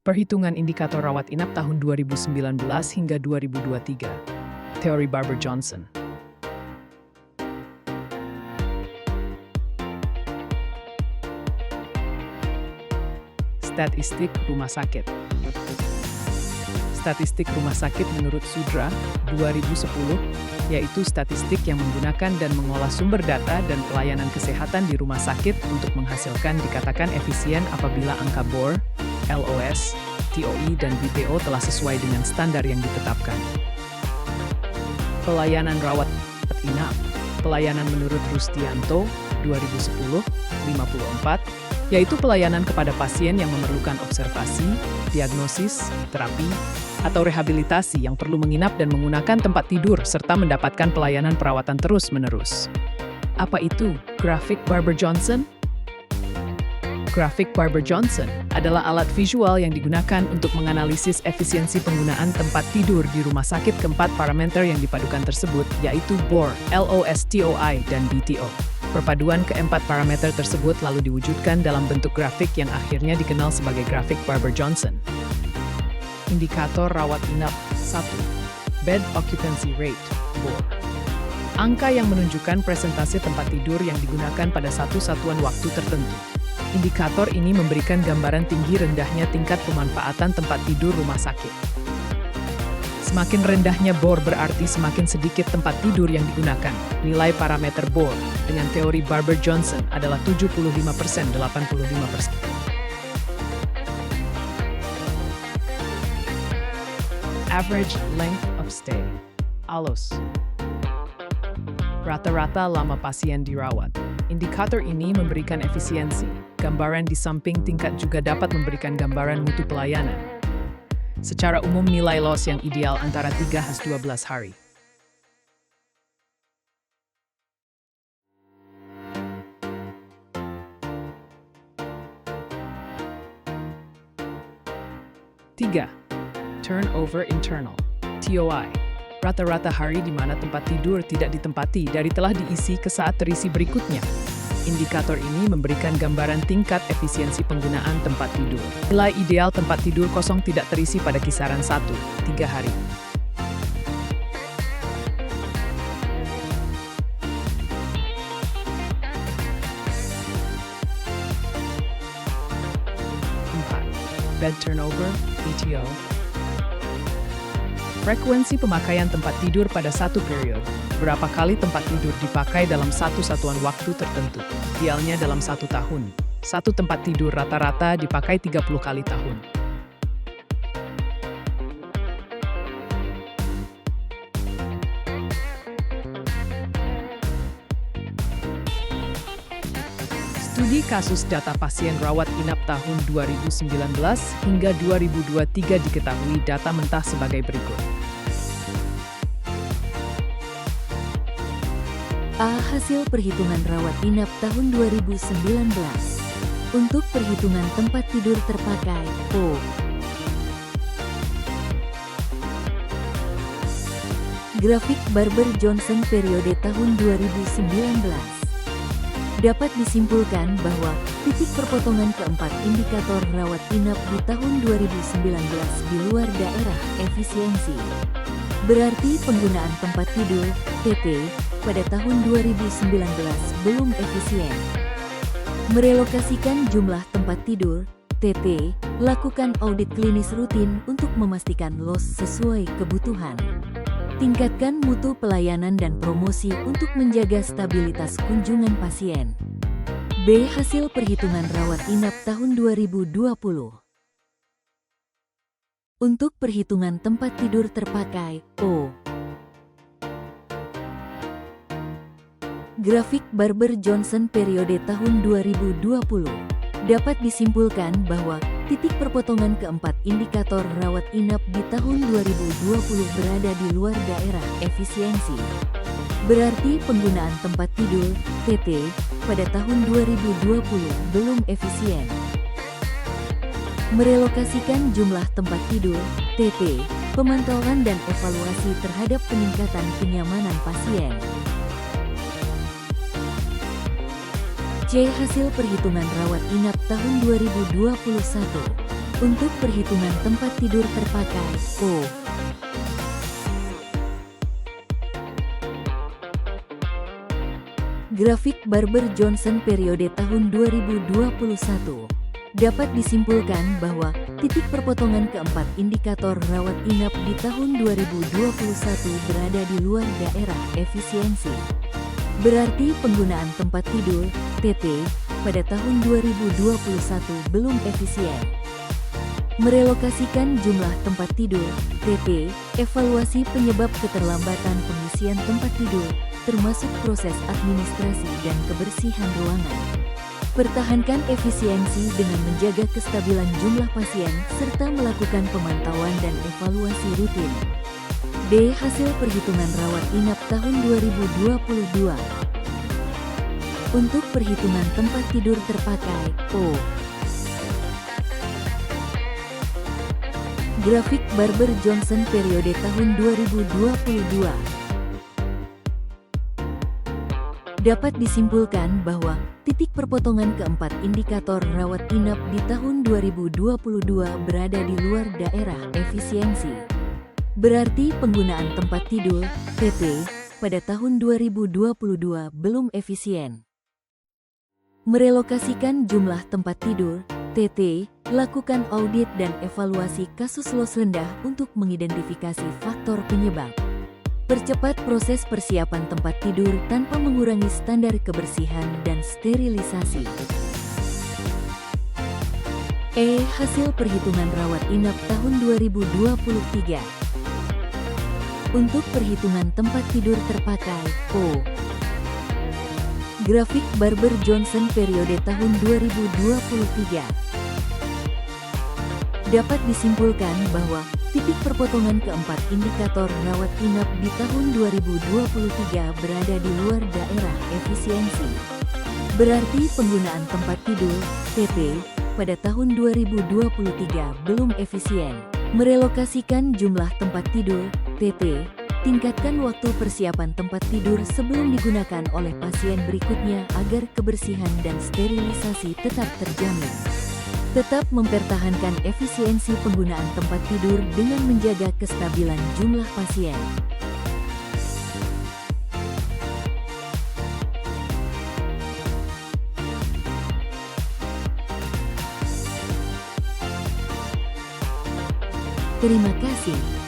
Perhitungan indikator rawat inap tahun 2019 hingga 2023. Teori Barber-Johnson. Statistik rumah sakit. Statistik rumah sakit menurut Sudra 2010, yaitu statistik yang menggunakan dan mengolah sumber data dan pelayanan kesehatan di rumah sakit untuk menghasilkan dikatakan efisien apabila angka BOR, LOS, TOI, dan BTO telah sesuai dengan standar yang ditetapkan. Pelayanan rawat inap. Pelayanan menurut Rustianto 2010, 54, yaitu pelayanan kepada pasien yang memerlukan observasi, diagnosis, terapi, atau rehabilitasi yang perlu menginap dan menggunakan tempat tidur serta mendapatkan pelayanan perawatan terus-menerus. Apa itu grafik Barber-Johnson? Grafik Barber-Johnson adalah alat visual yang digunakan untuk menganalisis efisiensi penggunaan tempat tidur di rumah sakit keempat parameter yang dipadukan tersebut, yaitu BOR, LOS, TOI, dan BTO. Perpaduan keempat parameter tersebut lalu diwujudkan dalam bentuk grafik yang akhirnya dikenal sebagai grafik Barber-Johnson. Indikator rawat inap 1. Bed Occupancy Rate, BOR. Angka yang menunjukkan presentase tempat tidur yang digunakan pada satu satuan waktu tertentu. Indikator ini memberikan gambaran tinggi rendahnya tingkat pemanfaatan tempat tidur rumah sakit. Semakin rendahnya BOR berarti semakin sedikit tempat tidur yang digunakan. Nilai parameter BOR dengan teori Barber-Johnson adalah 75%-85%. Average length of stay, ALOS. Rata-rata lama pasien dirawat. Indikator ini memberikan efisiensi. Gambaran di samping tingkat juga dapat memberikan gambaran mutu pelayanan. Secara umum nilai LOS yang ideal antara 3-12 hari. Tiga, turnover internal, TOI. Rata-rata hari di mana tempat tidur tidak ditempati dari telah diisi ke saat terisi berikutnya. Indikator ini memberikan gambaran tingkat efisiensi penggunaan tempat tidur. Nilai ideal tempat tidur kosong tidak terisi pada kisaran 1-3 hari. Bed turnover, BTO. Frekuensi pemakaian tempat tidur pada satu periode. Berapa kali tempat tidur dipakai dalam satu satuan waktu tertentu. Idealnya dalam 1 tahun. Satu tempat tidur rata-rata dipakai 30 kali tahun. Studi kasus data pasien rawat inap tahun 2019 hingga 2023 diketahui data mentah sebagai berikut. A. Hasil perhitungan rawat inap tahun 2019. Untuk perhitungan tempat tidur terpakai, O. Grafik Barber-Johnson periode tahun 2019. Dapat disimpulkan bahwa titik perpotongan keempat indikator rawat inap di tahun 2019 di luar daerah efisiensi. Berarti penggunaan tempat tidur, TT, pada tahun 2019 belum efisien. Merelokasikan jumlah tempat tidur, TT, lakukan audit klinis rutin untuk memastikan LOS sesuai kebutuhan. Tingkatkan mutu pelayanan dan promosi untuk menjaga stabilitas kunjungan pasien. B. Hasil perhitungan rawat inap tahun 2020. Untuk perhitungan tempat tidur terpakai, O. Grafik Barber-Johnson periode tahun 2020. Dapat disimpulkan bahwa titik perpotongan keempat indikator rawat inap di tahun 2020 berada di luar daerah efisiensi. Berarti penggunaan tempat tidur, TT, pada tahun 2020 belum efisien. Merelokasikan jumlah tempat tidur, TT, pemantauan dan evaluasi terhadap peningkatan kenyamanan pasien. C. Hasil perhitungan rawat inap tahun 2021. Untuk perhitungan tempat tidur terpakai, O. Grafik Barber-Johnson periode tahun 2021. Dapat disimpulkan bahwa titik perpotongan keempat indikator rawat inap di tahun 2021 berada di luar daerah efisiensi. Berarti penggunaan tempat tidur, TT, pada tahun 2021 belum efisien. Merelokasikan jumlah tempat tidur, TT, evaluasi penyebab keterlambatan pengisian tempat tidur, termasuk proses administrasi dan kebersihan ruangan. Pertahankan efisiensi dengan menjaga kestabilan jumlah pasien serta melakukan pemantauan dan evaluasi rutin. D. Hasil perhitungan rawat inap tahun 2022. Untuk perhitungan tempat tidur terpakai, O. Grafik Barber-Johnson periode tahun 2022. Dapat disimpulkan bahwa titik perpotongan keempat indikator rawat inap di tahun 2022 berada di luar daerah efisiensi. Berarti penggunaan tempat tidur, TT, pada tahun 2022 belum efisien. Merelokasikan jumlah tempat tidur, TT, lakukan audit dan evaluasi kasus los rendah untuk mengidentifikasi faktor penyebab. Percepat proses persiapan tempat tidur tanpa mengurangi standar kebersihan dan sterilisasi. E. Hasil perhitungan rawat inap tahun 2023. Untuk perhitungan tempat tidur terpakai, O. Grafik Barber-Johnson periode tahun 2023. Dapat disimpulkan bahwa titik perpotongan keempat indikator rawat inap di tahun 2023 berada di luar daerah efisiensi. Berarti penggunaan tempat tidur, TT, pada tahun 2023 belum efisien. Merelokasikan jumlah tempat tidur, TT, tingkatkan waktu persiapan tempat tidur sebelum digunakan oleh pasien berikutnya agar kebersihan dan sterilisasi tetap terjamin. Tetap mempertahankan efisiensi penggunaan tempat tidur dengan menjaga kestabilan jumlah pasien. Terima kasih.